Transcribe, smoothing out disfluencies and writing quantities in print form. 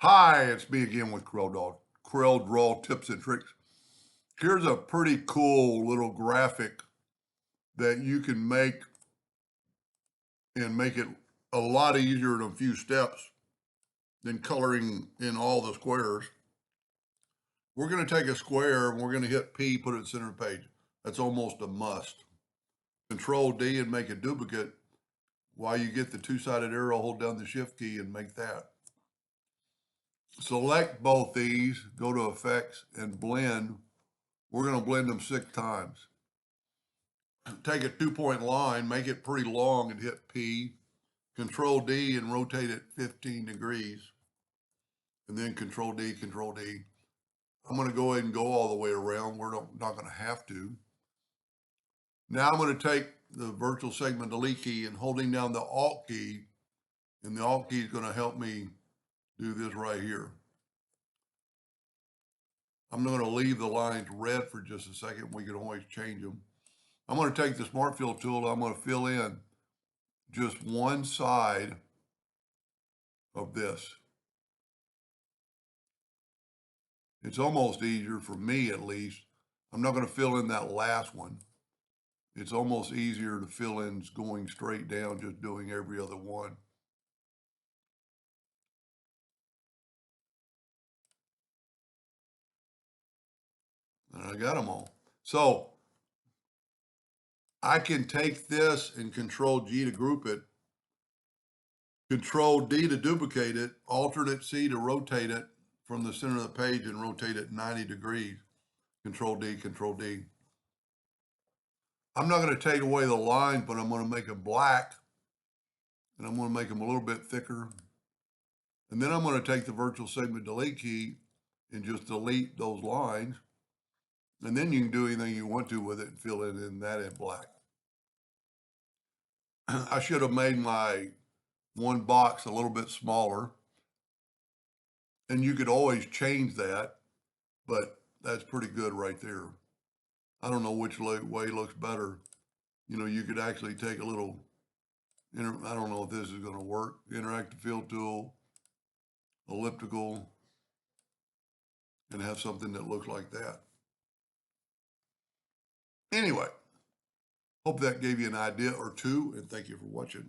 Hi, it's me again with Corel Draw Tips and Tricks. Here's a pretty cool little graphic that you can make and make it a lot easier in a few steps than coloring in all the squares. We're going to take a square and we're going to hit P, put it in the center of the page. That's almost a must. Control D and make a duplicate. While you get the two-sided arrow, hold down the Shift key and make that. Select both these, go to Effects and Blend. We're going to blend them 6 times. Take a 2-point line, make it pretty long and hit P. Control D and rotate it 15 degrees. And then Control D, Control D. I'm going to go ahead and go all the way around. We're not going to have to. Now I'm going to take the virtual segment delete key and holding down the Alt key, and the Alt key is going to help me do this right here. I'm going to leave the lines red for just a second. We can always change them. I'm going to take the Smart Fill tool. I'm going to fill in just one side of this. It's almost easier for me, at least. I'm not going to fill in that last one. It's almost easier to fill in going straight down, just doing every other one. And I got them all. So I can take this and Control G to group it, Control D to duplicate it, Alternate C to rotate it from the center of the page and rotate it 90 degrees. Control D, Control D. I'm not going to take away the lines, but I'm going to make them black. And I'm going to make them a little bit thicker. And then I'm going to take the virtual segment delete key and just delete those lines. And then you can do anything you want to with it and fill it in that in black. I should have made my one box a little bit smaller. And you could always change that, but that's pretty good right there. I don't know which way looks better. You know, you could actually take a little, I don't know if this is going to work, interactive fill tool, elliptical, and have something that looks like that. Anyway, hope that gave you an idea or two, and thank you for watching.